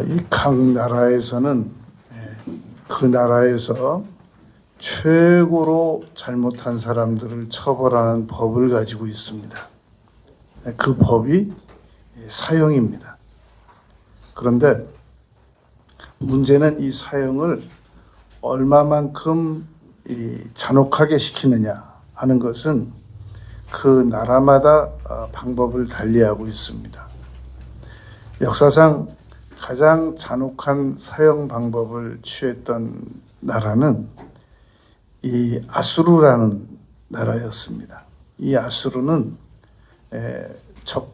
이 각 나라에서는 그 나라에서 최고로 잘못한 사람들을 처벌하는 법을 가지고 있습니다. 그 법이 사형입니다. 그런데 문제는 이 사형을 얼마만큼 잔혹하게 시키느냐 하는 것은 그 나라마다 방법을 달리하고 있습니다. 역사상 가장 잔혹한 사형 방법을 취했던 나라는 이 아수르라는 나라였습니다. 이 아수르는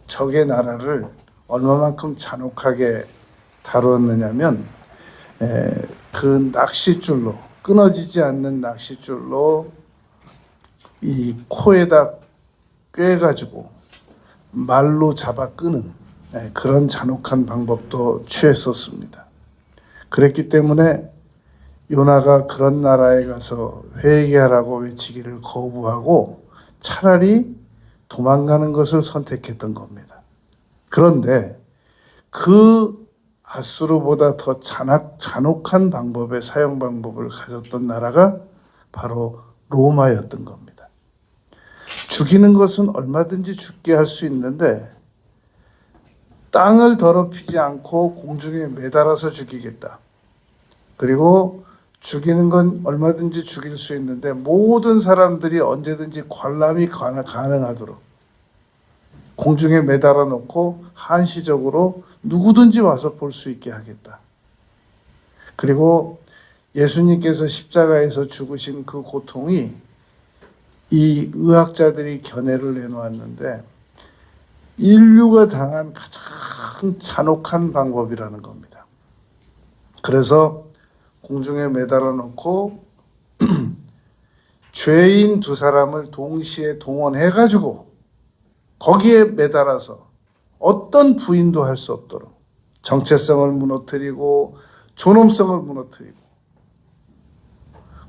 적의 나라를 얼마만큼 잔혹하게 다루었느냐면 그 낚싯줄로, 끊어지지 않는 낚싯줄로 이 코에다 꿰가지고 말로 잡아 끄는 그런 잔혹한 방법도 취했었습니다. 그랬기 때문에 요나가 그런 나라에 가서 회개하라고 외치기를 거부하고 차라리 도망가는 것을 선택했던 겁니다. 그런데 그 아수르보다 더 잔혹한 방법의 사형 방법을 가졌던 나라가 바로 로마였던 겁니다. 죽이는 것은 얼마든지 죽게 할 수 있는데 땅을 더럽히지 않고 공중에 매달아서 죽이겠다. 그리고 죽이는 건 얼마든지 죽일 수 있는데 모든 사람들이 언제든지 관람이 가능하도록 공중에 매달아 놓고 한시적으로 누구든지 와서 볼 수 있게 하겠다. 그리고 예수님께서 십자가에서 죽으신 그 고통이 이 의학자들이 견해를 내놓았는데 인류가 당한 가장 잔혹한 방법이라는 겁니다. 그래서 공중에 매달아 놓고 죄인 두 사람을 동시에 동원해가지고 거기에 매달아서 어떤 부인도 할 수 없도록 정체성을 무너뜨리고 존엄성을 무너뜨리고,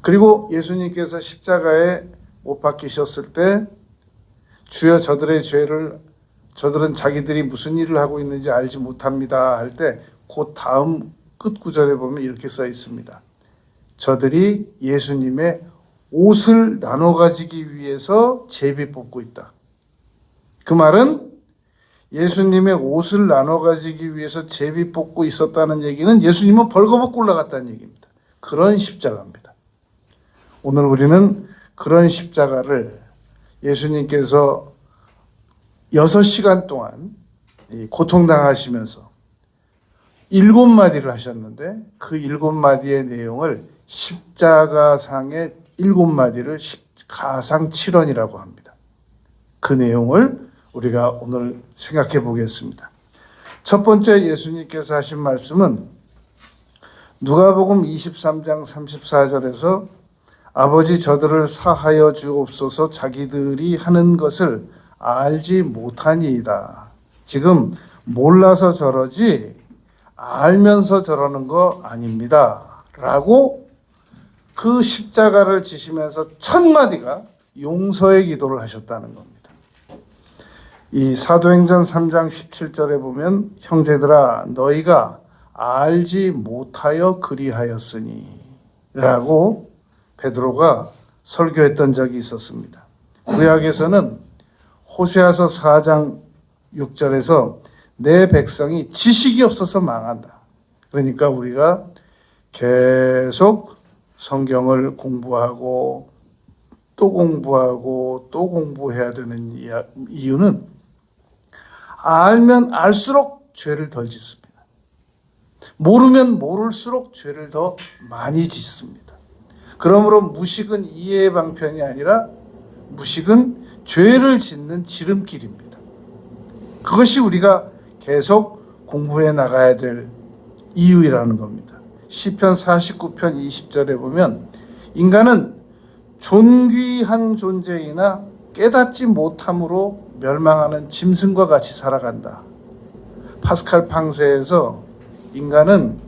그리고 예수님께서 십자가에 못 박히셨을 때 주여 저들의 죄를, 저들은 자기들이 무슨 일을 하고 있는지 알지 못합니다 할 때 그 다음 끝 구절에 보면 이렇게 써 있습니다. 저들이 예수님의 옷을 나눠 가지기 위해서 제비 뽑고 있다. 그 말은 예수님의 옷을 나눠 가지기 위해서 제비 뽑고 있었다는 얘기는 예수님은 벌거벗고 올라갔다는 얘기입니다. 그런 십자가입니다. 오늘 우리는 그런 십자가를 예수님께서 6시간 동안 고통당하시면서 7마디를 하셨는데 그 7마디의 내용을 십자가상의 7마디를 가상 7원이라고 합니다. 그 내용을 우리가 오늘 생각해 보겠습니다. 첫 번째 예수님께서 하신 말씀은 누가복음 23장 34절에서 아버지 저들을 사하여 주옵소서 자기들이 하는 것을 알지 못하니이다. 지금 몰라서 저러지 알면서 저러는 거 아닙니다. 라고 그 십자가를 지시면서 첫 마디가 용서의 기도를 하셨다는 겁니다. 이 사도행전 3장 17절에 보면 형제들아 너희가 알지 못하여 그리하였으니 라고 베드로가 설교했던 적이 있었습니다. 구약에서는 호세아서 4장 6절에서 내 백성이 지식이 없어서 망한다. 그러니까 우리가 계속 성경을 공부하고 또 공부하고 또 공부해야 되는 이유는 알면 알수록 죄를 덜 짓습니다. 모르면 모를수록 죄를 더 많이 짓습니다. 그러므로 무식은 이해의 방편이 아니라 무식은 죄를 짓는 지름길입니다. 그것이 우리가 계속 공부해 나가야 될 이유라는 겁니다. 시편 49편 20절에 보면 인간은 존귀한 존재이나 깨닫지 못함으로 멸망하는 짐승과 같이 살아간다. 파스칼 팡세에서 인간은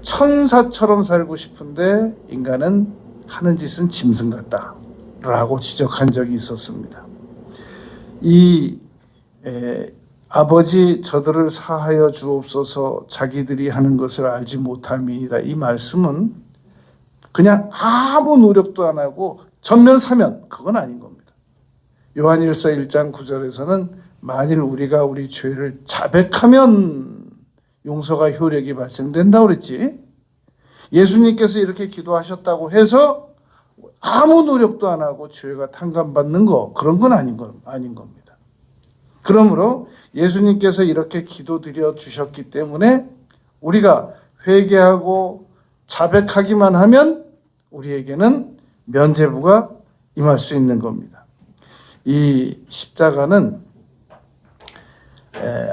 천사처럼 살고 싶은데 인간은 하는 짓은 짐승 같다 라고 지적한 적이 있었습니다. 이 아버지 저들을 사하여 주옵소서 자기들이 하는 것을 알지 못함이니이다. 이 말씀은 그냥 아무 노력도 안 하고 전면 사면 그건 아닌 겁니다. 요한일서 1장 9절에서는 만일 우리가 우리 죄를 자백하면 용서가 효력이 발생된다고 그랬지. 예수님께서 이렇게 기도하셨다고 해서 아무 노력도 안 하고 죄가 탕감받는 거 그런 건 아닌 겁니다. 그러므로 예수님께서 이렇게 기도드려 주셨기 때문에 우리가 회개하고 자백하기만 하면 우리에게는 면죄부가 임할 수 있는 겁니다. 이 십자가는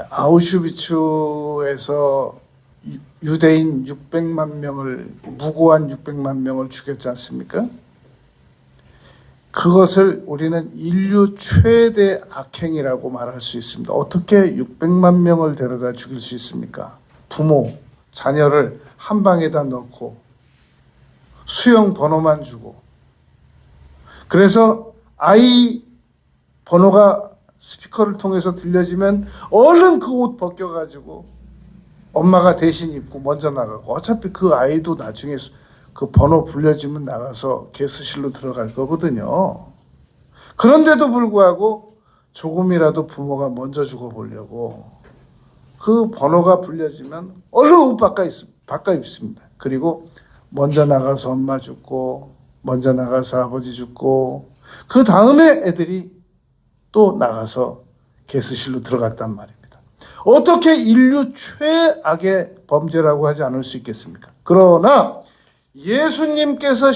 아우슈비츠에서 유대인 600만 명을 무고한 600만 명을 죽였지 않습니까? 그것을 우리는 인류 최대 악행이라고 말할 수 있습니다. 어떻게 600만 명을 데려다 죽일 수 있습니까? 부모, 자녀를 한 방에다 넣고 수용 번호만 주고 그래서 아이 번호가 스피커를 통해서 들려지면 얼른 그 옷 벗겨가지고 엄마가 대신 입고 먼저 나가고 어차피 그 아이도 나중에 그 번호 불려지면 나가서 게스실로 들어갈 거거든요. 그런데도 불구하고 조금이라도 부모가 먼저 죽어보려고 그 번호가 불려지면 얼른 옷 바꿔 입습니다. 그리고 먼저 나가서 엄마 죽고 먼저 나가서 아버지 죽고 그 다음에 애들이 또 나가서 게스실로 들어갔단 말입니다. 어떻게 인류 최악의 범죄라고 하지 않을 수 있겠습니까? 그러나 예수님께서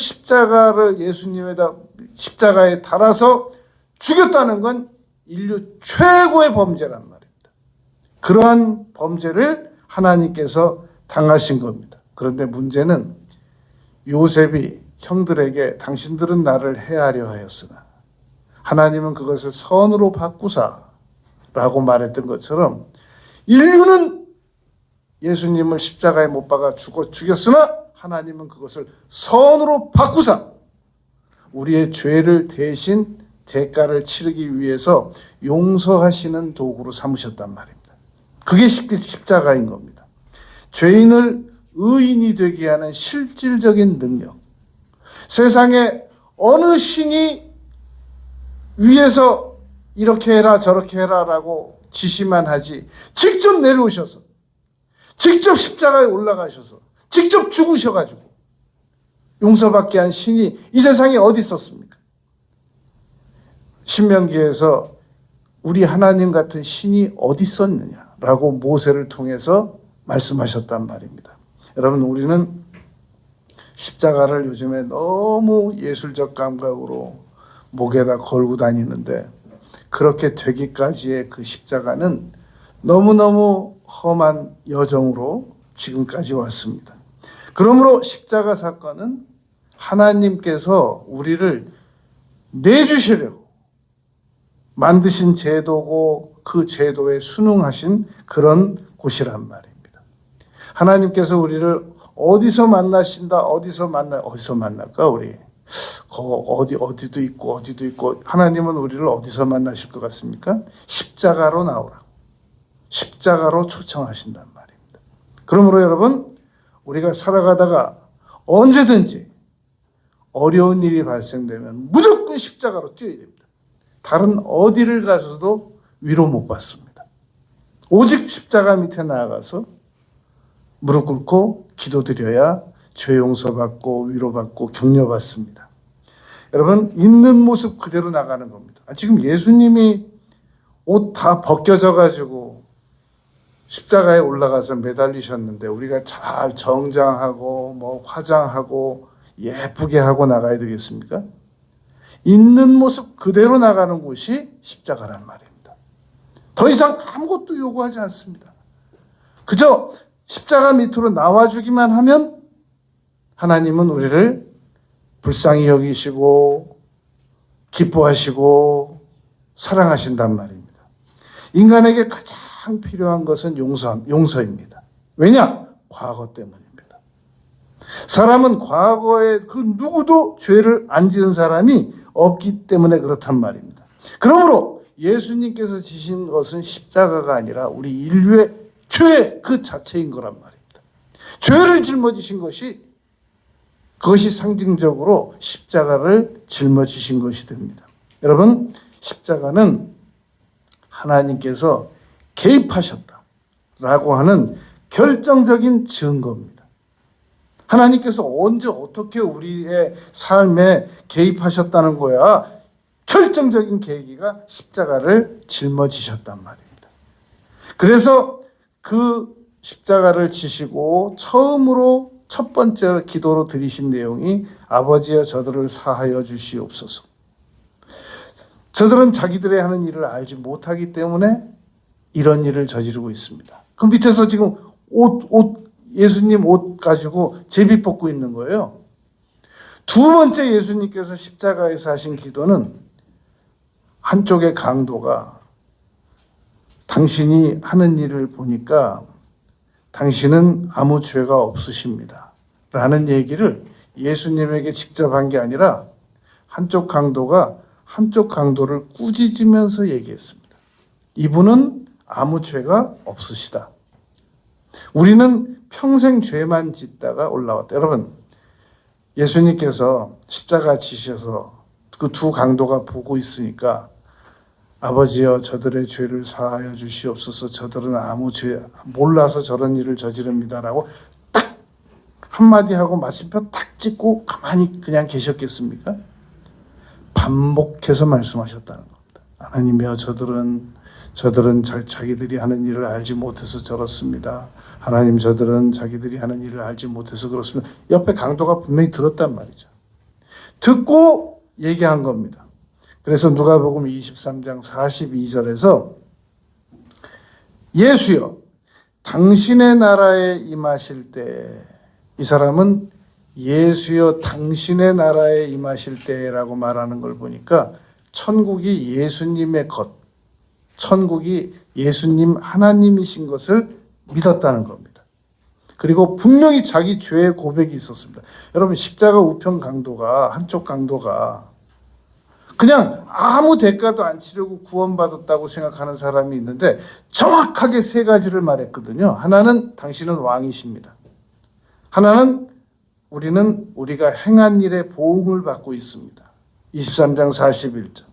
십자가에 달아서 죽였다는 건 인류 최고의 범죄란 말입니다. 그러한 범죄를 하나님께서 당하신 겁니다. 그런데 문제는 요셉이 형들에게 당신들은 나를 해하려 하였으나 하나님은 그것을 선으로 바꾸사라고 말했던 것처럼 인류는 예수님을 십자가에 못 박아 죽였으나 하나님은 그것을 선으로 바꾸사 우리의 죄를 대신 대가를 치르기 위해서 용서하시는 도구로 삼으셨단 말입니다. 그게 십자가인 겁니다. 죄인을 의인이 되게 하는 실질적인 능력. 세상에 어느 신이 위에서 이렇게 해라 저렇게 해라라고 지시만 하지 직접 내려오셔서 직접 십자가에 올라가셔서 직접 죽으셔가지고 용서받게 한 신이 이 세상에 어디 있었습니까? 신명기에서 우리 하나님 같은 신이 어디 있었느냐라고 모세를 통해서 말씀하셨단 말입니다. 여러분 우리는 십자가를 요즘에 너무 예술적 감각으로 목에다 걸고 다니는데 그렇게 되기까지의 그 십자가는 너무너무 험한 여정으로 지금까지 왔습니다. 그러므로 십자가 사건은 하나님께서 우리를 내주시려고 만드신 제도고 그 제도에 순응하신 그런 곳이란 말입니다. 하나님께서 우리를 어디서 만날까 우리? 어디도 있고 하나님은 우리를 어디서 만나실 것 같습니까? 십자가로 나오라고. 십자가로 초청하신단 말입니다. 그러므로 여러분 우리가 살아가다가 언제든지 어려운 일이 발생되면 무조건 십자가로 뛰어야 됩니다. 다른 어디를 가서도 위로 못 받습니다. 오직 십자가 밑에 나아가서 무릎 꿇고 기도드려야 죄 용서받고 위로받고 격려받습니다. 여러분 있는 모습 그대로 나가는 겁니다. 지금 예수님이 옷 다 벗겨져 가지고 십자가에 올라가서 매달리셨는데 우리가 잘 정장하고 화장하고 예쁘게 하고 나가야 되겠습니까? 있는 모습 그대로 나가는 곳이 십자가란 말입니다. 더 이상 아무것도 요구하지 않습니다. 그저 십자가 밑으로 나와주기만 하면 하나님은 우리를 불쌍히 여기시고 기뻐하시고 사랑하신단 말입니다. 인간에게 가장 필요한 것은 용서입니다. 왜냐? 과거 때문입니다. 사람은 과거에 그 누구도 죄를 안 지은 사람이 없기 때문에 그렇단 말입니다. 그러므로 예수님께서 지신 것은 십자가가 아니라 우리 인류의 죄 그 자체인 거란 말입니다. 죄를 짊어지신 것이 그것이 상징적으로 십자가를 짊어지신 것이 됩니다. 여러분, 십자가는 하나님께서 개입하셨다라고 하는 결정적인 증거입니다. 하나님께서 언제 어떻게 우리의 삶에 개입하셨다는 거야? 결정적인 계기가 십자가를 짊어지셨단 말입니다. 그래서 그 십자가를 지시고 처음으로 첫 번째 기도로 드리신 내용이 아버지여 저들을 사하여 주시옵소서. 저들은 자기들의 하는 일을 알지 못하기 때문에 이런 일을 저지르고 있습니다. 그 밑에서 지금 예수님 옷 가지고 제비 뽑고 있는 거예요. 두 번째 예수님께서 십자가에서 하신 기도는 한쪽의 강도가 당신이 하는 일을 보니까 당신은 아무 죄가 없으십니다. 라는 얘기를 예수님에게 직접 한 게 아니라 한쪽 강도가 한쪽 강도를 꾸짖으면서 얘기했습니다. 이분은 아무 죄가 없으시다. 우리는 평생 죄만 짓다가 올라왔다. 여러분, 예수님께서 십자가 지셔서 그 두 강도가 보고 있으니까 아버지여 저들의 죄를 사하여 주시옵소서. 저들은 아무 죄 몰라서 저런 일을 저지릅니다라고 딱 한마디 하고 마침표 딱 찍고 가만히 그냥 계셨겠습니까? 반복해서 말씀하셨다는 겁니다. 하나님이여 저들은 자기들이 하는 일을 알지 못해서 저렇습니다. 하나님 저들은 자기들이 하는 일을 알지 못해서 그렇습니다. 옆에 강도가 분명히 들었단 말이죠. 듣고 얘기한 겁니다. 그래서 누가복음 23장 42절에서 예수여 당신의 나라에 임하실 때, 이 사람은 예수여 당신의 나라에 임하실 때라고 말하는 걸 보니까 천국이 예수님의 것, 천국이 예수님 하나님이신 것을 믿었다는 겁니다. 그리고 분명히 자기 죄의 고백이 있었습니다. 여러분, 십자가 우편 강도가, 한쪽 강도가 그냥 아무 대가도 안 치르고 구원받았다고 생각하는 사람이 있는데 정확하게 세 가지를 말했거든요. 하나는 당신은 왕이십니다. 하나는 우리가 행한 일에 보응을 받고 있습니다. 23장 41절.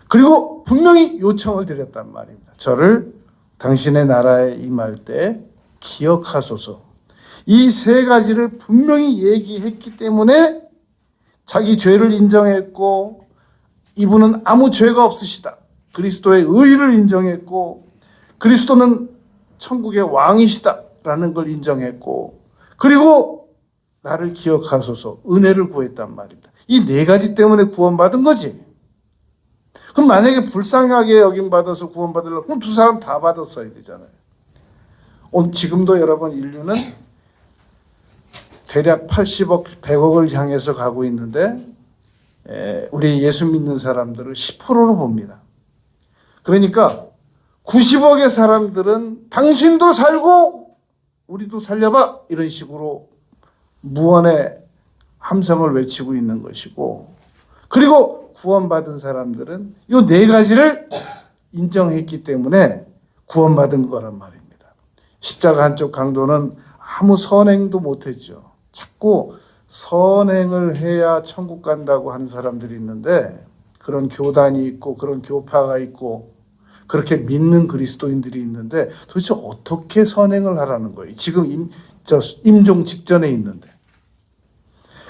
그리고 분명히 요청을 드렸단 말입니다. 저를 당신의 나라에 임할 때 기억하소서. 이 세 가지를 분명히 얘기했기 때문에 자기 죄를 인정했고, 이분은 아무 죄가 없으시다. 그리스도의 의를 인정했고, 그리스도는 천국의 왕이시다라는 걸 인정했고, 그리고 나를 기억하소서 은혜를 구했단 말입니다. 이 네 가지 때문에 구원받은 거지. 그럼 만약에 불쌍하게 여김받아서 구원받으려고 그럼 두 사람 다 받았어야 되잖아요. 지금도 여러분 인류는 대략 80억, 100억을 향해서 가고 있는데 우리 예수 믿는 사람들을 10%로 봅니다. 그러니까 90억의 사람들은 당신도 살고 우리도 살려봐 이런 식으로 무언의 함성을 외치고 있는 것이고, 그리고 구원받은 사람들은 이 네 가지를 인정했기 때문에 구원받은 거란 말입니다. 십자가 한쪽 강도는 아무 선행도 못했죠. 자꾸 선행을 해야 천국 간다고 하는 사람들이 있는데, 그런 교단이 있고 그런 교파가 있고 그렇게 믿는 그리스도인들이 있는데 도대체 어떻게 선행을 하라는 거예요? 지금 임종 직전에 있는데.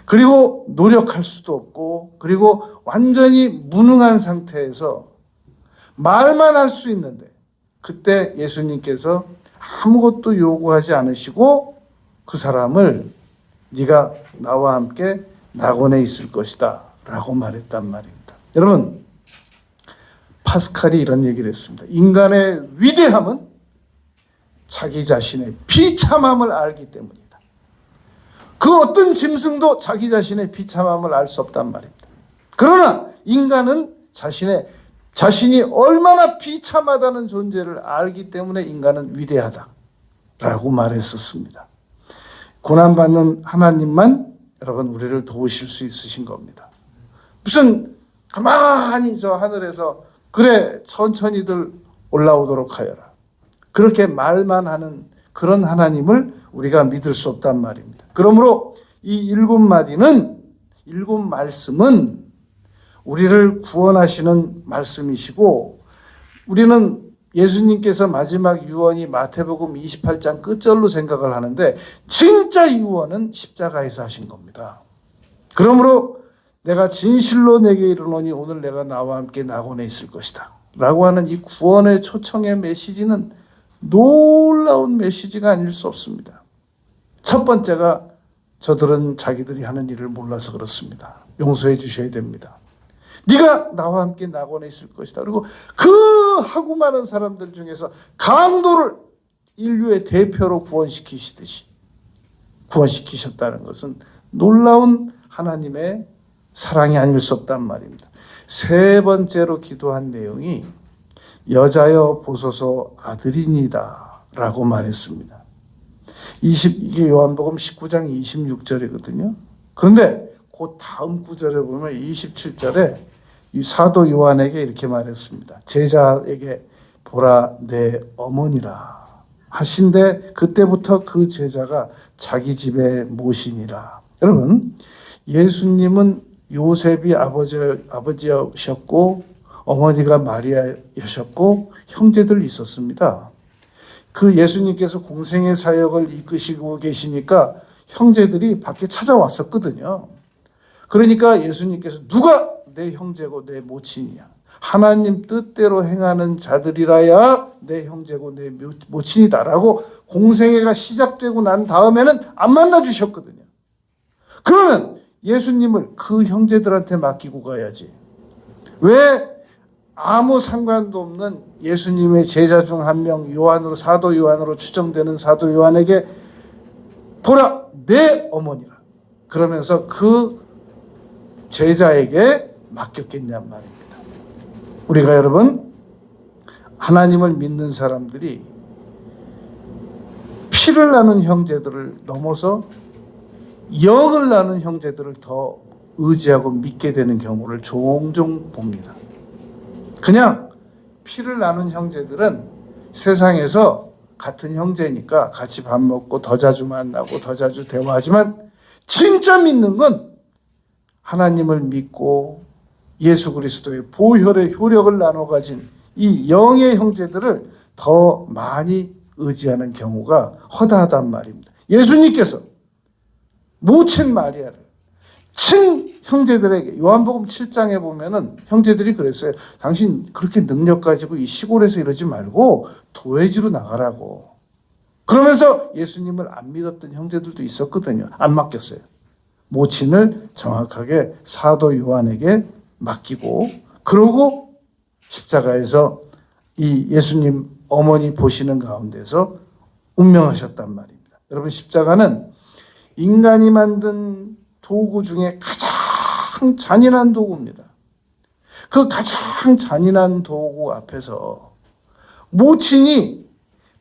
그리고 노력할 수도 없고, 그리고 완전히 무능한 상태에서 말만 할 수 있는데, 그때 예수님께서 아무것도 요구하지 않으시고 그 사람을 네가 나와 함께 낙원에 있을 것이다 라고 말했단 말입니다. 여러분, 파스칼이 이런 얘기를 했습니다. 인간의 위대함은 자기 자신의 비참함을 알기 때문이다. 그 어떤 짐승도 자기 자신의 비참함을 알 수 없단 말입니다. 그러나 인간은 자신이 얼마나 비참하다는 존재를 알기 때문에 인간은 위대하다라고 말했었습니다. 고난받는 하나님만 여러분 우리를 도우실 수 있으신 겁니다. 무슨 가만히 저 하늘에서 그래 천천히들 올라오도록 하여라. 그렇게 말만 하는 그런 하나님을 우리가 믿을 수 없단 말입니다. 그러므로 이 7마디는, 7말씀은 우리를 구원하시는 말씀이시고, 우리는 예수님께서 마지막 유언이 마태복음 28장 끝절로 생각을 하는데, 진짜 유언은 십자가에서 하신 겁니다. 그러므로 내가 진실로 내게 이르노니 오늘 내가 나와 함께 낙원에 있을 것이다 라고 하는 이 구원의 초청의 메시지는 놀라운 메시지가 아닐 수 없습니다. 첫 번째가 저들은 자기들이 하는 일을 몰라서 그렇습니다. 용서해 주셔야 됩니다. 네가 나와 함께 낙원에 있을 것이다. 그리고 그 하고 많은 사람들 중에서 강도를 인류의 대표로 구원시키시듯이 구원시키셨다는 것은 놀라운 하나님의 사랑이 아닐 수 없단 말입니다. 세 번째로 기도한 내용이 여자여 보소서 아들이니다 라고 말했습니다. 이게 요한복음 19장 26절이거든요. 그런데 그 다음 구절에 보면 27절에 이 사도 요한에게 이렇게 말했습니다. 제자에게 보라 내 어머니라 하신데 그때부터 그 제자가 자기 집에 모시니라. 여러분, 예수님은 요셉이 아버지였고 어머니가 마리아였고 형제들이 있었습니다. 그 예수님께서 공생의 사역을 이끄시고 계시니까 형제들이 밖에 찾아왔었거든요. 그러니까 예수님께서 누가 내 형제고 내 모친이야. 하나님 뜻대로 행하는 자들이라야 내 형제고 내 모친이다라고 공생애가 시작되고 난 다음에는 안 만나 주셨거든요. 그러면 예수님을 그 형제들한테 맡기고 가야지. 왜 아무 상관도 없는 예수님의 제자 중 한 명 요한으로, 사도 요한으로 추정되는 사도 요한에게 보라 내 어머니라 그러면서 그 제자에게 맡겼겠냔 말입니다. 우리가 여러분 하나님을 믿는 사람들이 피를 나눈 형제들을 넘어서 영을 나눈 형제들을 더 의지하고 믿게 되는 경우를 종종 봅니다. 그냥 피를 나눈 형제들은 세상에서 같은 형제니까 같이 밥 먹고 더 자주 만나고 더 자주 대화하지만 진짜 믿는 건 하나님을 믿고 예수 그리스도의 보혈의 효력을 나눠 가진 이 영의 형제들을 더 많이 의지하는 경우가 허다하단 말입니다. 예수님께서 모친 마리아를 친 형제들에게 요한복음 7장에 보면은 형제들이 그랬어요. 당신 그렇게 능력 가지고 이 시골에서 이러지 말고 도회지로 나가라고. 그러면서 예수님을 안 믿었던 형제들도 있었거든요. 안 맡겼어요. 모친을 정확하게 사도 요한에게 맡기고 그러고 십자가에서 이 예수님 어머니 보시는 가운데서 운명하셨단 말입니다. 여러분 십자가는 인간이 만든 도구 중에 가장 잔인한 도구입니다. 그 가장 잔인한 도구 앞에서 모친이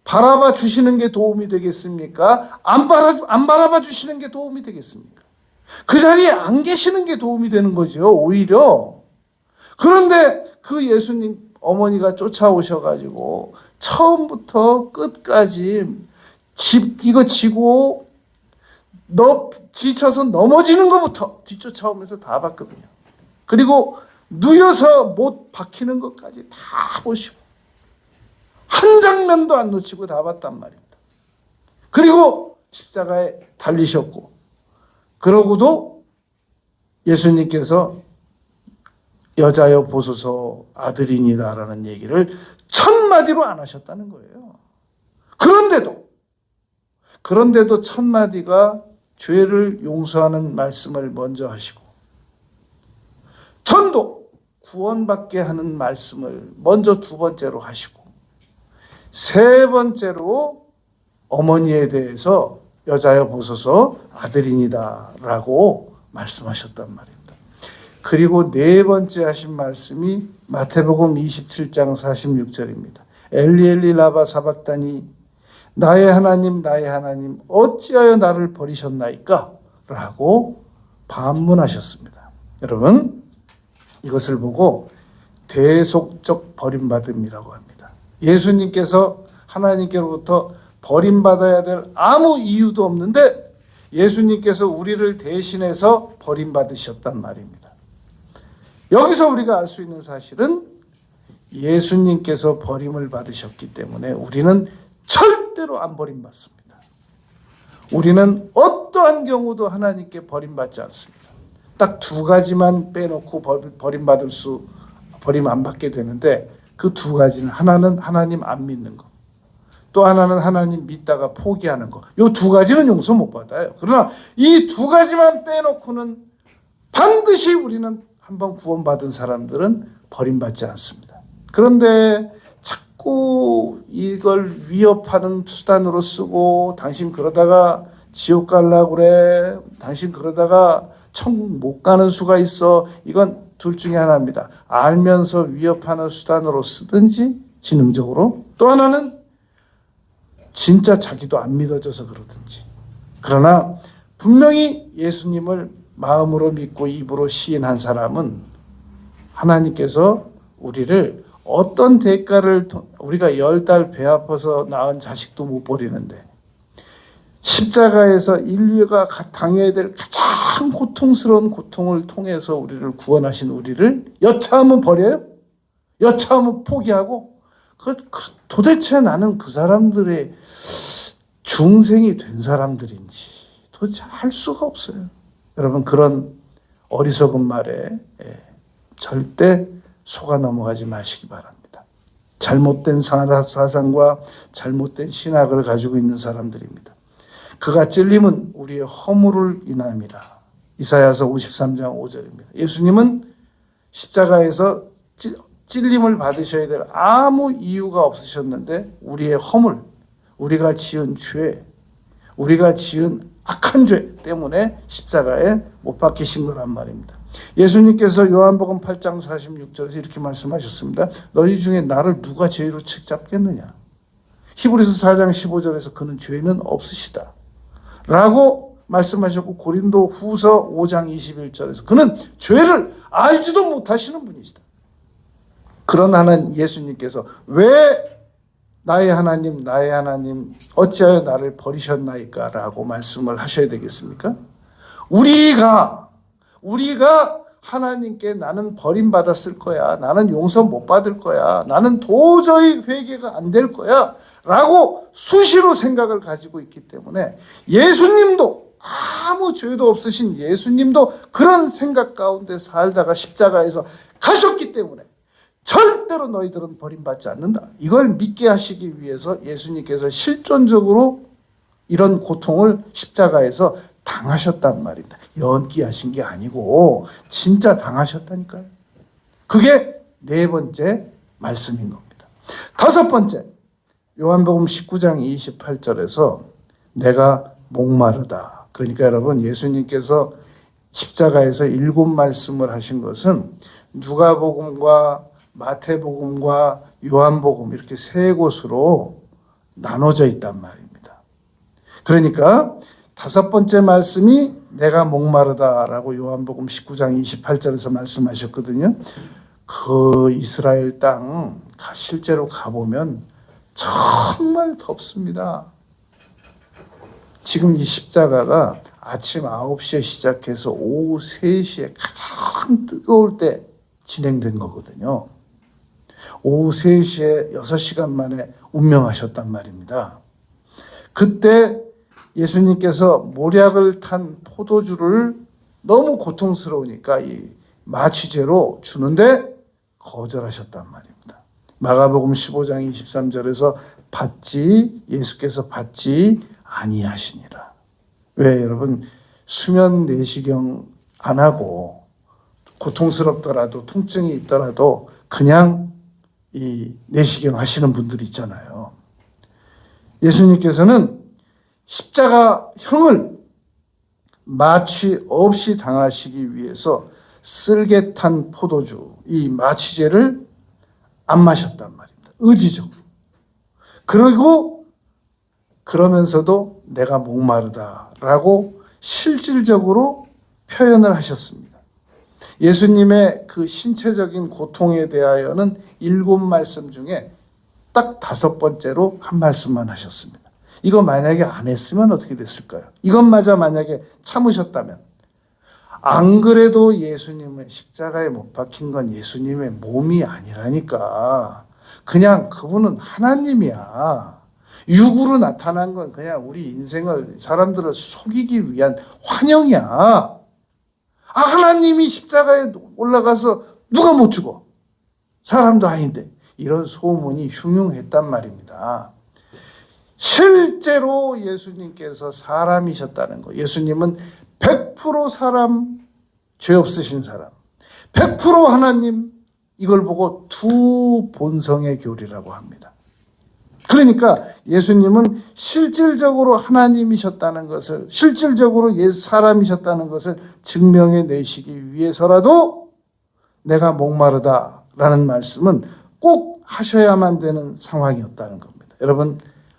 바라봐 주시는 게 도움이 되겠습니까? 안 바라봐 주시는 게 도움이 되겠습니까? 그 자리에 안 계시는 게 도움이 되는 거죠, 오히려. 그런데 그 예수님 어머니가 쫓아오셔가지고 처음부터 끝까지 이거 지고 지쳐서 넘어지는 것부터 뒤쫓아오면서 다 봤거든요. 그리고 누여서 못 박히는 것까지 다 보시고 한 장면도 안 놓치고 다 봤단 말입니다. 그리고 십자가에 달리셨고 그러고도 예수님께서 여자여 보소서 아들이니다라는 얘기를 첫마디로 안 하셨다는 거예요. 그런데도 첫마디가 죄를 용서하는 말씀을 먼저 하시고 전도 구원받게 하는 말씀을 먼저 두 번째로 하시고 세 번째로 어머니에 대해서 여자여 보소서 아들이니다 라고 말씀하셨단 말입니다. 그리고 네 번째 하신 말씀이 마태복음 27장 46절입니다. 엘리 엘리 라바 사박다니 나의 하나님 어찌하여 나를 버리셨나이까? 라고 반문하셨습니다. 여러분 이것을 보고 대속적 버림받음이라고 합니다. 예수님께서 하나님께로부터 버림받아야 될 아무 이유도 없는데 예수님께서 우리를 대신해서 버림받으셨단 말입니다. 여기서 우리가 알 수 있는 사실은 예수님께서 버림을 받으셨기 때문에 우리는 절대로 안 버림받습니다. 우리는 어떠한 경우도 하나님께 버림받지 않습니다. 딱 두 가지만 빼놓고 버림 안 받게 되는데 그 두 가지는 하나는 하나님 안 믿는 거, 또 하나는 하나님 믿다가 포기하는 거. 이 두 가지는 용서 못 받아요. 그러나 이 두 가지만 빼놓고는 반드시 우리는 한번 구원받은 사람들은 버림받지 않습니다. 그런데 자꾸 이걸 위협하는 수단으로 쓰고 당신 그러다가 지옥 가려고 그래. 당신 그러다가 천국 못 가는 수가 있어. 이건 둘 중에 하나입니다. 알면서 위협하는 수단으로 쓰든지 지능적으로, 또 하나는 진짜 자기도 안 믿어져서 그러든지. 그러나 분명히 예수님을 마음으로 믿고 입으로 시인한 사람은 하나님께서 우리를 어떤 대가를, 우리가 10달 배 아파서 낳은 자식도 못 버리는데 십자가에서 인류가 당해야 될 가장 고통스러운 고통을 통해서 우리를 구원하신 우리를 여차하면 버려요? 여차하면 포기하고? 도대체 나는 그 사람들의 중생이 된 사람들인지 도대체 알 수가 없어요. 여러분, 그런 어리석은 말에 절대 속아 넘어가지 마시기 바랍니다. 잘못된 사상과 잘못된 신학을 가지고 있는 사람들입니다. 그가 찔림은 우리의 허물을 인함이라. 이사야서 53장 5절입니다. 예수님은 십자가에서 찔림을 받으셔야 될 아무 이유가 없으셨는데 우리의 허물, 우리가 지은 죄, 우리가 지은 악한 죄 때문에 십자가에 못 박히신 거란 말입니다. 예수님께서 요한복음 8장 46절에서 이렇게 말씀하셨습니다. 너희 중에 나를 누가 죄로 책잡겠느냐? 히브리서 4장 15절에서 그는 죄는 없으시다 라고 말씀하셨고, 고린도 후서 5장 21절에서 그는 죄를 알지도 못하시는 분이시다. 그런 하나님 예수님께서 왜 나의 하나님 어찌하여 나를 버리셨나이까 라고 말씀을 하셔야 되겠습니까? 우리가 하나님께 나는 버림받았을 거야, 나는 용서 못 받을 거야, 나는 도저히 회개가 안 될 거야 라고 수시로 생각을 가지고 있기 때문에 예수님도, 아무 죄도 없으신 예수님도 그런 생각 가운데 살다가 십자가에서 가셨기 때문에 절대로 너희들은 버림받지 않는다. 이걸 믿게 하시기 위해서 예수님께서 실존적으로 이런 고통을 십자가에서 당하셨단 말입니다. 연기하신 게 아니고 진짜 당하셨다니까요. 그게 네 번째 말씀인 겁니다. 다섯 번째, 요한복음 19장 28절에서 내가 목마르다. 그러니까 여러분, 예수님께서 십자가에서 7말씀을 하신 것은 누가복음과 마태복음과 요한복음 이렇게 세 곳으로 나눠져 있단 말입니다. 그러니까 다섯 번째 말씀이 내가 목마르다라고 요한복음 19장 28절에서 말씀하셨거든요. 그 이스라엘 땅 실제로 가보면 정말 덥습니다. 지금 이 십자가가 아침 9시에 시작해서 오후 3시에 가장 뜨거울 때 진행된 거거든요. 오후 3시에 6시간 만에 운명하셨단 말입니다. 그때 예수님께서 모략을 탄 포도주를 너무 고통스러우니까 이 마취제로 주는데 거절하셨단 말입니다. 마가복음 15장 23절에서 예수께서 받지 아니하시니라. 왜 여러분, 수면 내시경 안 하고 고통스럽더라도 통증이 있더라도 그냥 이 내시경 하시는 분들이 있잖아요. 예수님께서는 십자가형을 마취 없이 당하시기 위해서 쓸개 탄 포도주, 이 마취제를 안 마셨단 말입니다. 의지적으로. 그러면서도 내가 목마르다라고 실질적으로 표현을 하셨습니다. 예수님의 그 신체적인 고통에 대하여는 7말씀 중에 딱 5번째로 한 말씀만 하셨습니다. 이거 만약에 안 했으면 어떻게 됐을까요? 이것마저 만약에 참으셨다면, 안 그래도 예수님은 십자가에 못 박힌 건 예수님의 몸이 아니라니까. 그냥 그분은 하나님이야. 육으로 나타난 건 그냥 우리 인생을, 사람들을 속이기 위한 환영이야. 하나님이 십자가에 올라가서 누가 못 죽어? 사람도 아닌데. 이런 소문이 흉흉했단 말입니다. 실제로 예수님께서 사람이셨다는 거. 예수님은 100% 사람, 죄 없으신 사람, 100% 하나님, 이걸 보고 두 본성의 교리라고 합니다. 그러니까 예수님은 실질적으로 하나님이셨다는 것을, 실질적으로 사람이셨다는 것을 증명해 내시기 위해서라도 내가 목마르다라는 말씀은 꼭 하셔야만 되는 상황이었다는 겁니다. 여러분,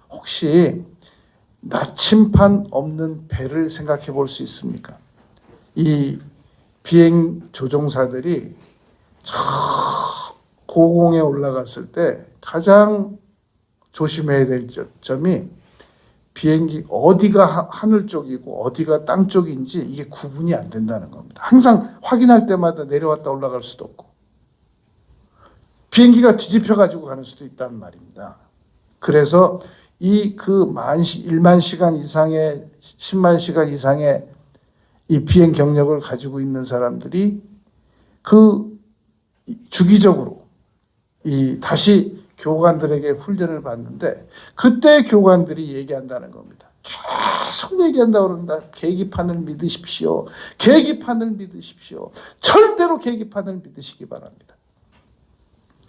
혹시 나침판 없는 배를 생각해 볼 수 있습니까? 이 비행 조종사들이 저 고공에 올라갔을 때 가장 조심해야 될 점이 비행기 어디가 하늘 쪽이고 어디가 땅 쪽인지 이게 구분이 안 된다는 겁니다. 항상 확인할 때마다 내려왔다 올라갈 수도 없고 비행기가 뒤집혀 가지고 가는 수도 있다는 말입니다. 그래서 이 그 1만 시간 이상의 10만 시간 이상의 이 비행 경력을 가지고 있는 사람들이 그 주기적으로 이 다시 교관들에게 훈련을 받는데 그때 교관들이 얘기한다는 겁니다. 계속 얘기한다고 그런다. 계기판을 믿으십시오. 계기판을 믿으십시오. 절대로 계기판을 믿으시기 바랍니다.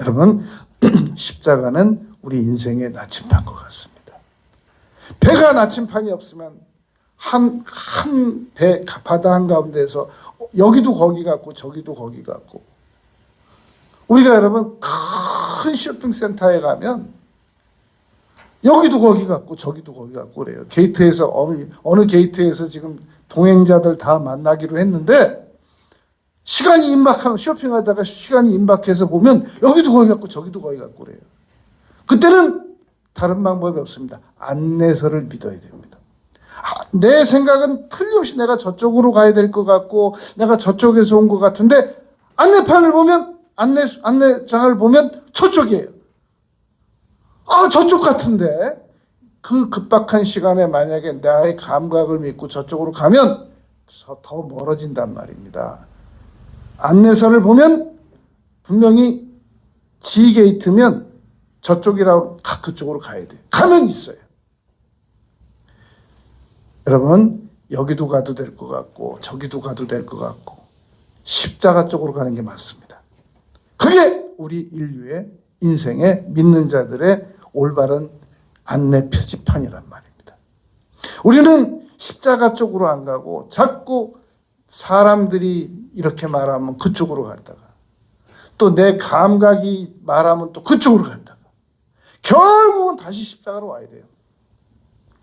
여러분, 십자가는 우리 인생의 나침판 것 같습니다. 배가 나침판이 없으면 한 배 바다 한가운데에서 여기도 거기 같고 저기도 거기 같고, 우리가 여러분 큰 쇼핑센터에 가면 여기도 거기 같고 저기도 거기 같고 그래요. 게이트에서 어느 게이트에서 지금 동행자들 다 만나기로 했는데 시간이 임박하면, 쇼핑하다가 시간이 임박해서 보면 여기도 거기 같고 저기도 거기 같고 그래요. 그때는 다른 방법이 없습니다. 안내서를 믿어야 됩니다. 내 생각은 틀림없이 내가 저쪽으로 가야 될 것 같고 내가 저쪽에서 온 것 같은데 안내판을 보면, 안내장을 보면 저쪽이에요. 저쪽 같은데. 그 급박한 시간에 만약에 나의 감각을 믿고 저쪽으로 가면 더 멀어진단 말입니다. 안내서를 보면 분명히 G 게이트면 저쪽이라고 다 그쪽으로 가야 돼요. 가면 있어요. 여러분, 여기도 가도 될 것 같고 저기도 가도 될 것 같고 십자가 쪽으로 가는 게 맞습니다. 그게 우리 인류의 인생의 믿는 자들의 올바른 안내 표지판이란 말입니다. 우리는 십자가 쪽으로 안 가고 자꾸 사람들이 이렇게 말하면 그쪽으로 갔다가 또 내 감각이 말하면 또 그쪽으로 갔다가 결국은 다시 십자가로 와야 돼요.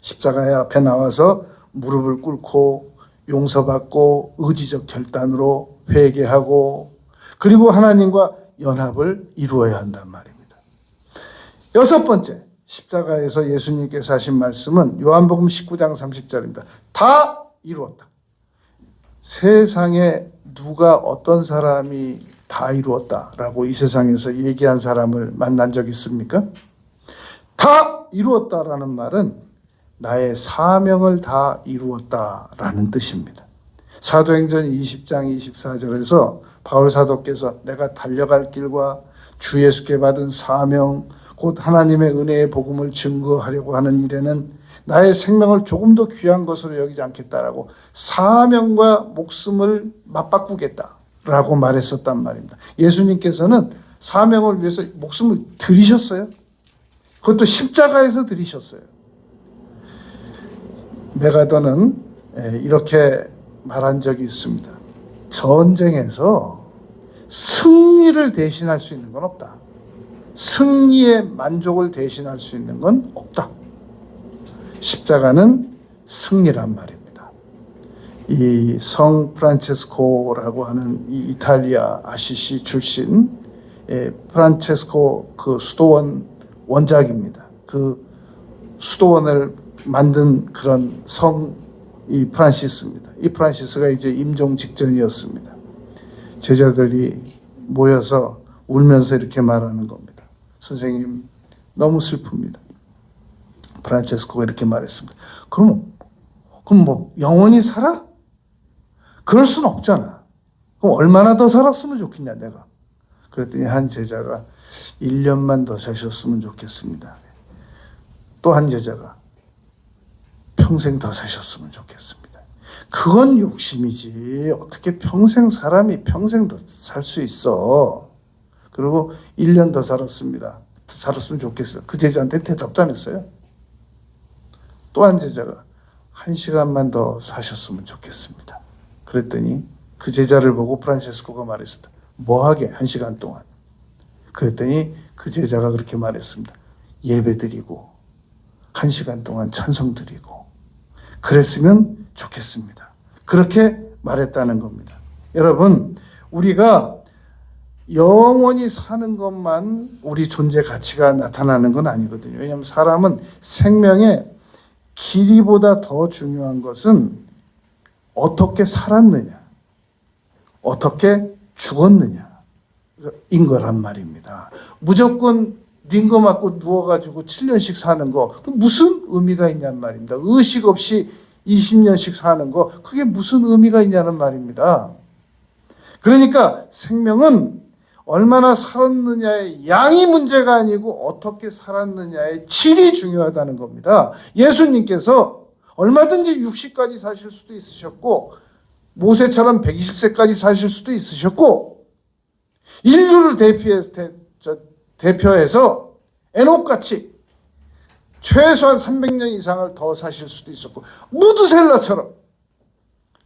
십자가에 앞에 나와서 무릎을 꿇고 용서받고 의지적 결단으로 회개하고 그리고 하나님과 연합을 이루어야 한단 말입니다. 6번째, 십자가에서 예수님께서 하신 말씀은 요한복음 19장 30절입니다. 다 이루었다. 세상에 누가 어떤 사람이 다 이루었다라고 이 세상에서 얘기한 사람을 만난 적 있습니까? 다 이루었다라는 말은 나의 사명을 다 이루었다라는 뜻입니다. 사도행전 20장 24절에서 바울 사도께서 내가 달려갈 길과 주 예수께 받은 사명 곧 하나님의 은혜의 복음을 증거하려고 하는 일에는 나의 생명을 조금 더 귀한 것으로 여기지 않겠다라고 사명과 목숨을 맞바꾸겠다라고 말했었단 말입니다. 예수님께서는 사명을 위해서 목숨을 드리셨어요. 그것도 십자가에서 드리셨어요. 메가더는 이렇게 말한 적이 있습니다. 전쟁에서 승리를 대신할 수 있는 건 없다. 승리의 만족을 대신할 수 있는 건 없다. 십자가는 승리란 말입니다. 이 성 프란체스코라고 하는 이 이탈리아 아시시 출신 프란체스코 그 수도원 원작입니다. 그 수도원을 만든 그런 성이 프란시스입니다. 이 프란시스가 이제 임종 직전이었습니다. 제자들이 모여서 울면서 이렇게 말하는 겁니다. 선생님, 너무 슬픕니다. 프란체스코가 이렇게 말했습니다. 그럼 뭐 영원히 살아? 그럴 수는 없잖아. 그럼 얼마나 더 살았으면 좋겠냐 내가. 그랬더니 한 제자가 1년만 더 사셨으면 좋겠습니다. 또 한 제자가 평생 더 사셨으면 좋겠습니다. 그건 욕심이지. 어떻게 사람이 평생 더 살 수 있어. 그리고 1년 더 살았습니다. 더 살았으면 좋겠습니다. 그 제자한테 대답도 안 했어요. 또 한 제자가 1시간만 더 사셨으면 좋겠습니다. 그랬더니 그 제자를 보고 프란체스코가 말했습니다. 뭐하게 1시간 동안. 그랬더니 그 제자가 그렇게 말했습니다. 예배드리고 1시간 동안 찬송드리고 그랬으면 좋겠습니다. 그렇게 말했다는 겁니다. 여러분, 우리가 영원히 사는 것만 우리 존재 가치가 나타나는 건 아니거든요. 왜냐하면 사람은 생명의 길이보다 더 중요한 것은 어떻게 살았느냐, 어떻게 죽었느냐 인 거란 말입니다. 무조건 링거 맞고 누워가지고 7년씩 사는 거 무슨 의미가 있냐는 말입니다. 의식 없이 20년씩 사는 거 그게 무슨 의미가 있냐는 말입니다. 그러니까 생명은 얼마나 살았느냐의 양이 문제가 아니고 어떻게 살았느냐의 질이 중요하다는 겁니다. 예수님께서 얼마든지 60까지 사실 수도 있으셨고 모세처럼 120세까지 사실 수도 있으셨고 인류를 대표해서 에녹같이 최소한 300년 이상을 더 사실 수도 있었고 무드셀라처럼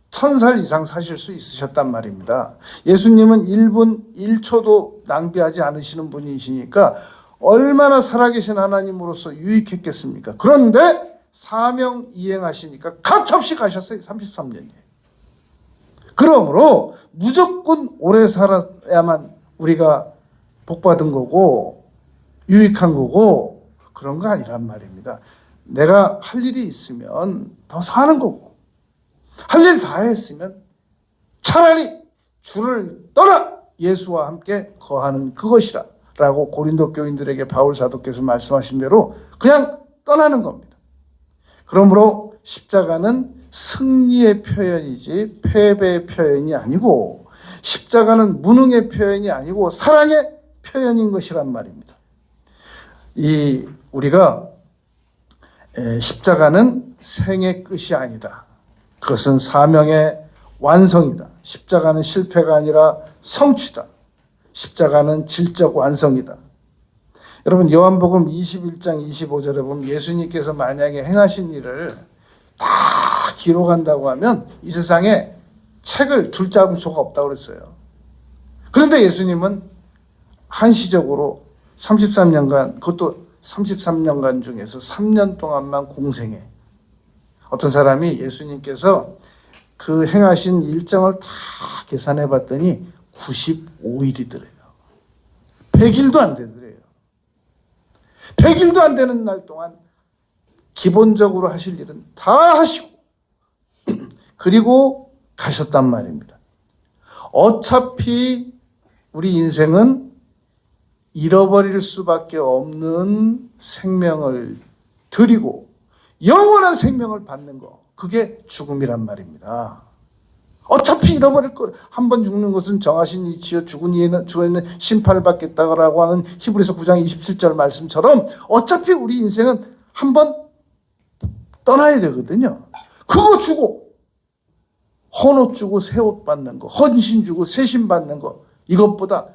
1000살 이상 사실 수 있으셨단 말입니다. 예수님은 1분 1초도 낭비하지 않으시는 분이시니까 얼마나 살아계신 하나님으로서 유익했겠습니까? 그런데 사명 이행하시니까 가차없이 가셨어요. 33년이에요. 그러므로 무조건 오래 살아야만 우리가 복받은 거고 유익한 거고 그런 거 아니란 말입니다. 내가 할 일이 있으면 더 사는 거고 할 일 다 했으면 차라리 주를 떠나 예수와 함께 거하는 그것이라 라고 고린도 교인들에게 바울 사도께서 말씀하신 대로 그냥 떠나는 겁니다. 그러므로 십자가는 승리의 표현이지 패배의 표현이 아니고 십자가는 무능의 표현이 아니고 사랑의 표현인 것이란 말입니다. 우리가 십자가는 생의 끝이 아니다. 그것은 사명의 완성이다. 십자가는 실패가 아니라 성취다. 십자가는 질적 완성이다. 여러분 요한복음 21장 25절에 보면 예수님께서 만약에 행하신 일을 다 기록한다고 하면 이 세상에 책을 둘 장소가 없다고 그랬어요. 그런데 예수님은 한시적으로 33년간 그것도 33년간 중에서 3년 동안만 공생해. 어떤 사람이 예수님께서 그 행하신 일정을 다 계산해 봤더니 95일이더래요. 100일도 안 되더래요. 100일도 안 되는 날 동안 기본적으로 하실 일은 다 하시고 그리고 가셨단 말입니다. 어차피 우리 인생은 잃어버릴 수밖에 없는 생명을 드리고 영원한 생명을 받는 거 그게 죽음이란 말입니다. 어차피 잃어버릴 거 한 번 죽는 것은 정하신 이치요 죽은 이에는 심판을 받겠다라고 하는 히브리서 9장 27절 말씀처럼 어차피 우리 인생은 한 번 떠나야 되거든요. 그거 주고 헌옷 주고 새 옷 받는 거, 헌신 주고 새신 받는 거 이것보다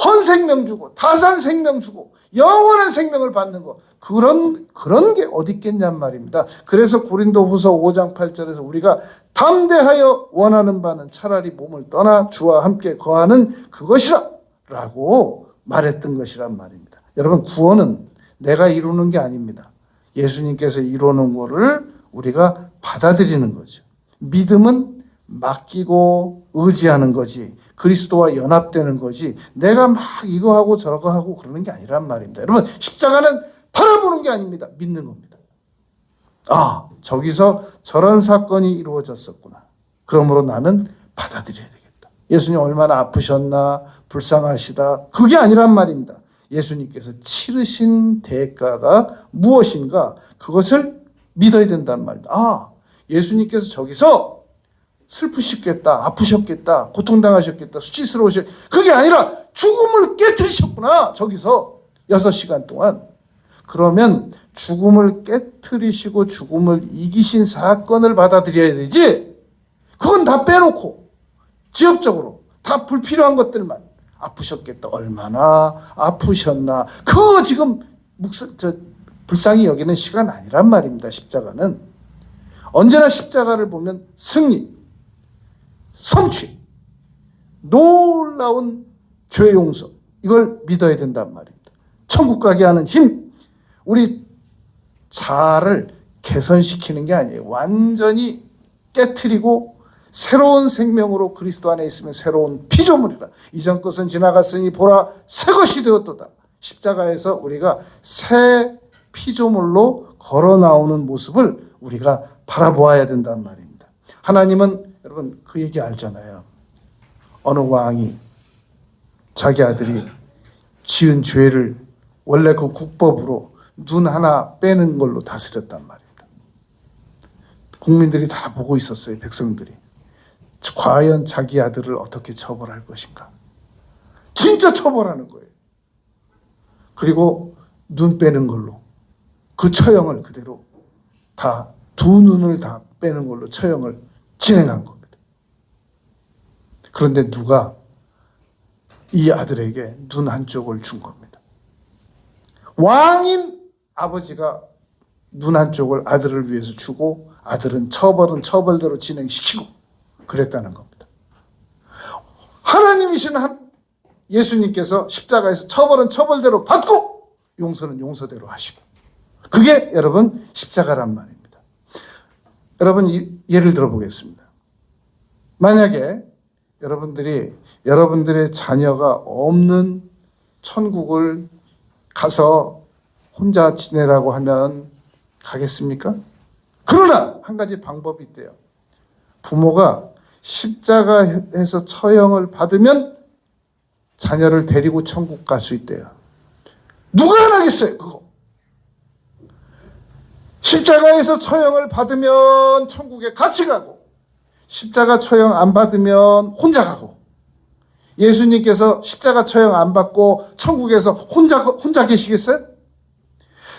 헌생명 주고 다산 생명 주고 영원한 생명을 받는 거 그런 게 어디 있겠냔 말입니다. 그래서 고린도후서 5장 8절에서 우리가 담대하여 원하는 바는 차라리 몸을 떠나 주와 함께 거하는 그것이라 라고 말했던 것이란 말입니다. 여러분 구원은 내가 이루는 게 아닙니다. 예수님께서 이루는 거를 우리가 받아들이는 거죠. 믿음은 맡기고 의지하는 거지. 그리스도와 연합되는 거지. 내가 막 이거 하고 저거 하고 그러는 게 아니란 말입니다. 여러분, 십자가는 바라보는 게 아닙니다. 믿는 겁니다. 아, 저기서 저런 사건이 이루어졌었구나. 그러므로 나는 받아들여야 되겠다. 예수님 얼마나 아프셨나, 불쌍하시다. 그게 아니란 말입니다. 예수님께서 치르신 대가가 무엇인가, 그것을 믿어야 된다는 말입니다. 아, 예수님께서 저기서 슬프셨겠다, 아프셨겠다, 고통당하셨겠다, 수치스러우셨, 그게 아니라 죽음을 깨뜨리셨구나. 저기서 6시간 동안. 그러면 죽음을 깨뜨리시고 죽음을 이기신 사건을 받아들여야 되지. 그건 다 빼놓고 지엽적으로 다 불필요한 것들만, 아프셨겠다, 얼마나 아프셨나, 그거 지금 불쌍히 여기는 시간 아니란 말입니다. 십자가는 언제나 십자가를 보면 승리, 성취, 놀라운 죄 용서, 이걸 믿어야 된단 말입니다. 천국 가게 하는 힘, 우리 자아를 개선시키는 게 아니에요. 완전히 깨트리고 새로운 생명으로 그리스도 안에 있으면 새로운 피조물이라. 이전 것은 지나갔으니 보라 새 것이 되었도다. 십자가에서 우리가 새 피조물로 걸어 나오는 모습을 우리가 바라보아야 된단 말입니다. 하나님은 여러분 그 얘기 알잖아요. 어느 왕이 자기 아들이 지은 죄를 원래 그 국법으로 눈 하나 빼는 걸로 다스렸단 말입니다. 국민들이 다 보고 있었어요. 백성들이. 과연 자기 아들을 어떻게 처벌할 것인가. 진짜 처벌하는 거예요. 그리고 눈 빼는 걸로 그 처형을 그대로 다, 두 눈을 다 빼는 걸로 처형을 진행한 겁니다. 그런데 누가 이 아들에게 눈 한쪽을 준 겁니다. 왕인 아버지가 눈 한쪽을 아들을 위해서 주고, 아들은 처벌은 처벌대로 진행시키고 그랬다는 겁니다. 하나님이신 예수님께서 십자가에서 처벌은 처벌대로 받고 용서는 용서대로 하시고, 그게 여러분 십자가란 말입니다. 여러분 예를 들어 보겠습니다. 만약에 여러분들의 자녀가 없는 천국을 가서 혼자 지내라고 하면 가겠습니까? 그러나 한 가지 방법이 있대요. 부모가 십자가에서 처형을 받으면 자녀를 데리고 천국 갈 수 있대요. 누가 안 하겠어요, 그거? 십자가에서 처형을 받으면 천국에 같이 가고, 십자가 처형 안 받으면 혼자 가고. 예수님께서 십자가 처형 안 받고 천국에서 혼자 계시겠어요?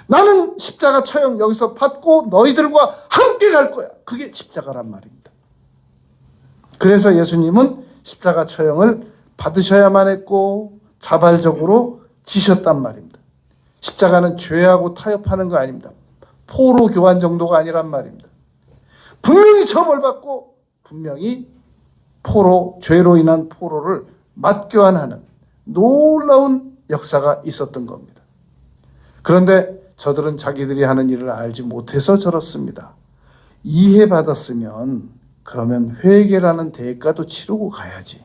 나는 십자가 처형 여기서 받고 너희들과 함께 갈 거야. 그게 십자가란 말입니다. 그래서 예수님은 십자가 처형을 받으셔야만 했고 자발적으로 지셨단 말입니다. 십자가는 죄하고 타협하는 거 아닙니다. 포로 교환 정도가 아니란 말입니다. 분명히 처벌받고 분명히 죄로 인한 포로를 맞교환하는 놀라운 역사가 있었던 겁니다. 그런데 저들은 자기들이 하는 일을 알지 못해서 저렇습니다. 이해받았으면 그러면 회개라는 대가도 치르고 가야지.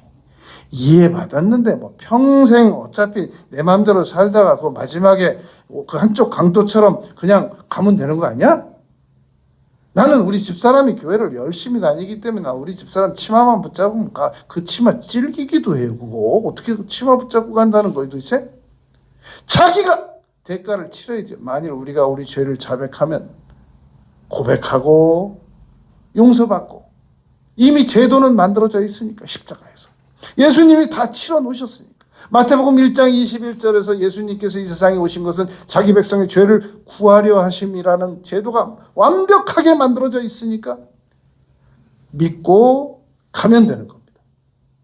이해받았는데 뭐 평생 어차피 내 마음대로 살다가 그 마지막에 그 한쪽 강도처럼 그냥 가면 되는 거 아니야? 나는 우리 집사람이 교회를 열심히 다니기 때문에 우리 집사람 치마만 붙잡으면 그 치마 찔기기도 해요. 그거 어떻게 치마 붙잡고 간다는 거예요 도대체? 자기가 대가를 치러야지. 만일 우리가 우리 죄를 자백하면 고백하고 용서받고, 이미 제도는 만들어져 있으니까 십자가에서 예수님이 다 치러 놓으셨으니까. 마태복음 1장 21절에서 예수님께서 이 세상에 오신 것은 자기 백성의 죄를 구하려 하심이라는 제도가 완벽하게 만들어져 있으니까 믿고 가면 되는 겁니다.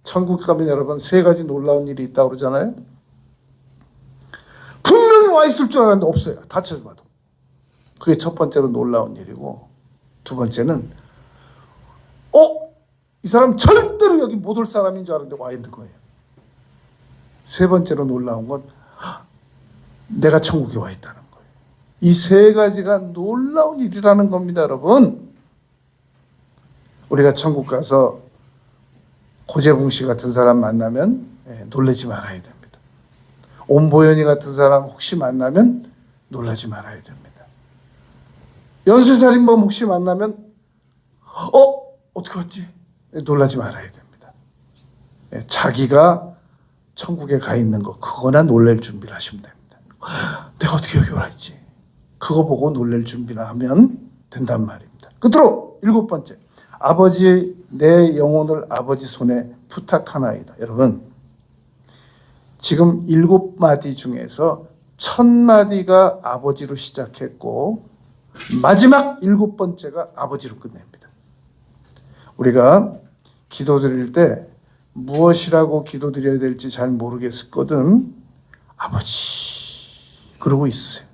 천국 가면 여러분 3가지 놀라운 일이 있다고 그러잖아요. 분명히 와 있을 줄 알았는데 없어요. 다 찾아봐도. 그게 첫 번째로 놀라운 일이고, 두 번째는 이 사람 절대로 여기 못 올 사람인 줄 알았는데 와 있는 거예요. 세 번째로 놀라운 건 내가 천국에 와 있다는 거예요. 이 3가지가 놀라운 일이라는 겁니다, 여러분. 우리가 천국 가서 고재붕 씨 같은 사람 만나면 놀라지 말아야 됩니다. 온보현이 같은 사람 혹시 만나면 놀라지 말아야 됩니다. 연쇄살인범 혹시 만나면 어떻게 왔지? 놀라지 말아야 됩니다. 자기가 천국에 가 있는 거 그거나 놀랄 준비를 하시면 됩니다. 내가 어떻게 여기 와 있지? 그거 보고 놀랄 준비를 하면 된단 말입니다. 끝으로 7번째, 아버지 내 영혼을 아버지 손에 부탁하나이다. 여러분, 지금 7마디 중에서 1000마디가 아버지로 시작했고 마지막 7번째가 아버지로 끝냅니다. 우리가 기도드릴 때 무엇이라고 기도드려야 될지 잘 모르겠거든. 아버지 그러고 있으세요.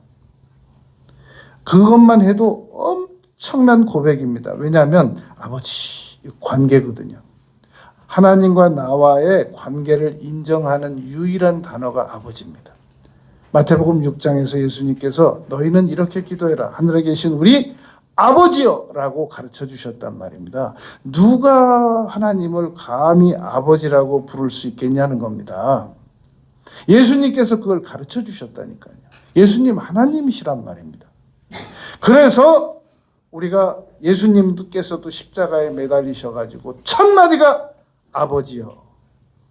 그것만 해도 엄청난 고백입니다. 왜냐하면 아버지 관계거든요. 하나님과 나와의 관계를 인정하는 유일한 단어가 아버지입니다. 마태복음 6장에서 예수님께서 너희는 이렇게 기도해라. 하늘에 계신 우리 아버지요 라고 가르쳐 주셨단 말입니다. 누가 하나님을 감히 아버지라고 부를 수 있겠냐는 겁니다. 예수님께서 그걸 가르쳐 주셨다니까요. 예수님 하나님이시란 말입니다. 그래서 우리가 예수님께서도 십자가에 매달리셔가지고 1000마디가 아버지여,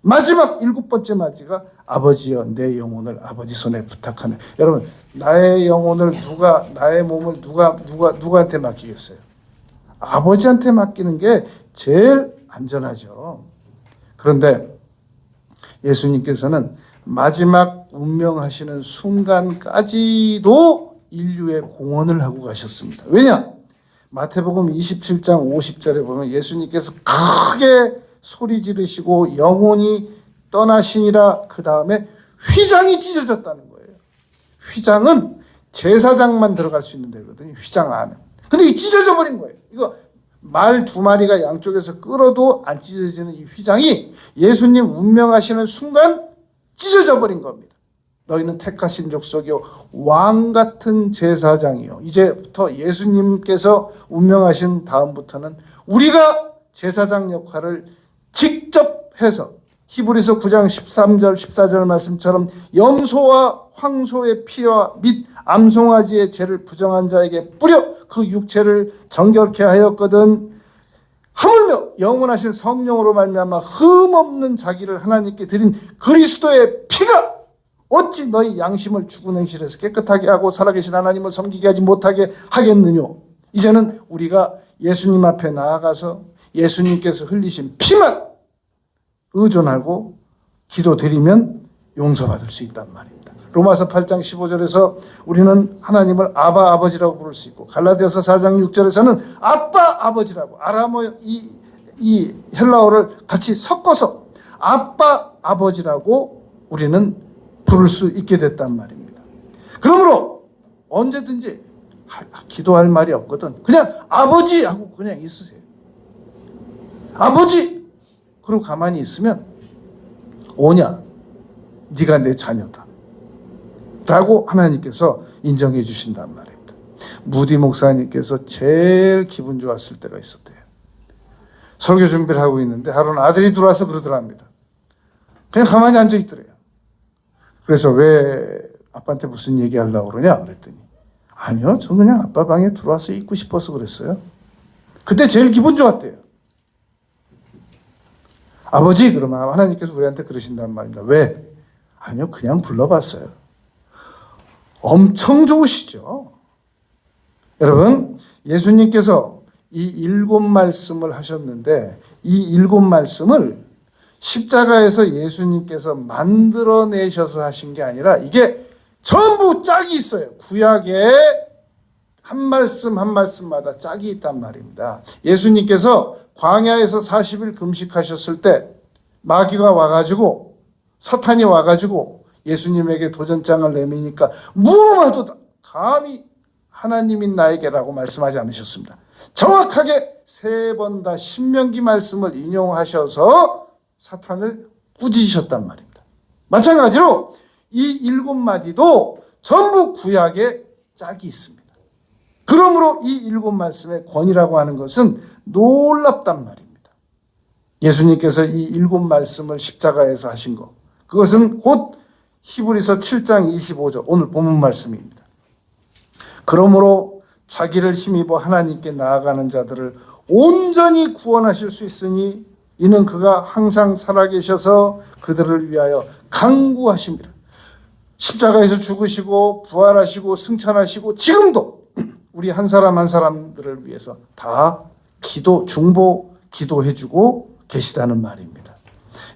마지막 7번째 마디가 아버지여 내 영혼을 아버지 손에 부탁하네. 여러분, 나의 영혼을 나의 몸을 누구한테 맡기겠어요? 아버지한테 맡기는 게 제일 안전하죠. 그런데 예수님께서는 마지막 운명하시는 순간까지도 인류의 공헌을 하고 가셨습니다. 왜냐? 마태복음 27장 50절에 보면 예수님께서 크게 소리 지르시고 영혼이 떠나시니라. 그 다음에 휘장이 찢어졌다는 거예요. 휘장은 제사장만 들어갈 수 있는 데거든요. 휘장 안은. 근데 이 찢어져 버린 거예요. 이거 말 2마리가 양쪽에서 끌어도 안 찢어지는 이 휘장이 예수님 운명하시는 순간 찢어져 버린 겁니다. 너희는 택하신 족속이요 왕 같은 제사장이요. 이제부터 예수님께서 운명하신 다음부터는 우리가 제사장 역할을 직접 해서 히브리서 9장 13절 14절 말씀처럼 염소와 황소의 피와 및 암송아지의 죄를 부정한 자에게 뿌려 그 육체를 정결케 하였거든. 하물며 영원하신 성령으로 말미암아 흠없는 자기를 하나님께 드린 그리스도의 피가 어찌 너희 양심을 죽은 행실에서 깨끗하게 하고 살아계신 하나님을 섬기게 하지 못하게 하겠느냐. 이제는 우리가 예수님 앞에 나아가서 예수님께서 흘리신 피만 의존하고 기도드리면 용서받을 수 있단 말입니다. 로마서 8장 15절에서 우리는 하나님을 아바 아버지라고 부를 수 있고 갈라디아서 4장 6절에서는 아빠 아버지라고 아람어 이 헬라어를 같이 섞어서 아빠 아버지라고 우리는 부를 수 있게 됐단 말입니다. 그러므로 언제든지 기도할 말이 없거든 그냥 아버지 하고 그냥 있으세요. 아버지 그리고 가만히 있으면 오냐 네가 내 자녀다 라고 하나님께서 인정해 주신단 말입니다. 무디 목사님께서 제일 기분 좋았을 때가 있었대요. 설교 준비를 하고 있는데 하루는 아들이 들어와서 그러더랍니다. 그냥 가만히 앉아 있더래요. 그래서 왜 아빠한테 무슨 얘기하려고 그러냐 그랬더니 아니요 저 그냥 아빠 방에 들어와서 있고 싶어서 그랬어요. 그때 제일 기분 좋았대요. 아버지 그러면 하나님께서 우리한테 그러신단 말입니다. 왜? 아니요 그냥 불러봤어요. 엄청 좋으시죠. 여러분 예수님께서 이 7말씀을 하셨는데 이 7말씀을 십자가에서 예수님께서 만들어내셔서 하신 게 아니라 이게 전부 짝이 있어요. 구약에 한 말씀 한 말씀마다 짝이 있단 말입니다. 예수님께서 광야에서 40일 금식하셨을 때 마귀가 와가지고 사탄이 와가지고 예수님에게 도전장을 내미니까 무엄하도 감히 하나님인 나에게라고 말씀하지 않으셨습니다. 정확하게 3번 다 신명기 말씀을 인용하셔서 사탄을 꾸짖으셨단 말입니다. 마찬가지로 이 7마디도 전부 구약에 짝이 있습니다. 그러므로 이 7말씀의 권위라고 하는 것은 놀랍단 말입니다. 예수님께서 이 7말씀을 십자가에서 하신 것, 그것은 곧 히브리서 7장 25절 오늘 본문 말씀입니다. 그러므로 자기를 힘입어 하나님께 나아가는 자들을 온전히 구원하실 수 있으니 이는 그가 항상 살아계셔서 그들을 위하여 간구하심이라. 십자가에서 죽으시고 부활하시고 승천하시고 지금도 우리 한 사람 한 사람들을 위해서 다 중보 기도해주고 계시다는 말입니다.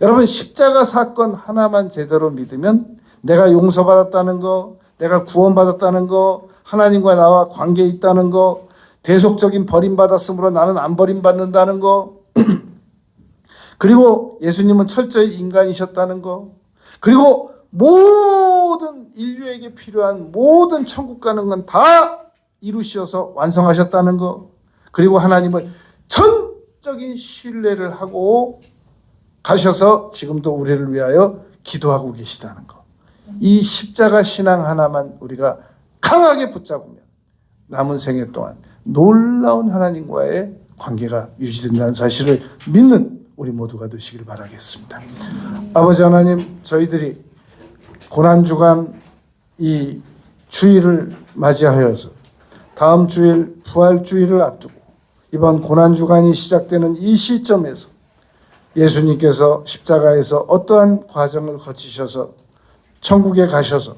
여러분, 십자가 사건 하나만 제대로 믿으면 내가 용서받았다는 거, 내가 구원받았다는 거, 하나님과 나와 관계에 있다는 거, 대속적인 버림받았으므로 나는 안 버림받는다는 거, 그리고 예수님은 철저히 인간이셨다는 거, 그리고 모든 인류에게 필요한 모든 천국 가는 건 다 이루셔서 완성하셨다는 거, 그리고 하나님을 전적인 신뢰를 하고 가셔서 지금도 우리를 위하여 기도하고 계시다는 거. 이 십자가 신앙 하나만 우리가 강하게 붙잡으면 남은 생애 동안 놀라운 하나님과의 관계가 유지된다는 사실을 믿는 우리 모두가 되시길 바라겠습니다. 아버지 하나님, 저희들이 고난주간 이 주일을 맞이하여서 다음 주일 부활주일을 앞두고 이번 고난주간이 시작되는 이 시점에서 예수님께서 십자가에서 어떠한 과정을 거치셔서 천국에 가셔서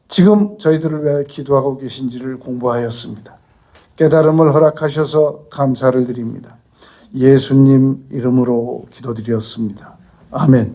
지금 저희들을 위해 기도하고 계신지를 공부하였습니다. 깨달음을 허락하셔서 감사를 드립니다. 예수님 이름으로 기도드렸습니다. 아멘.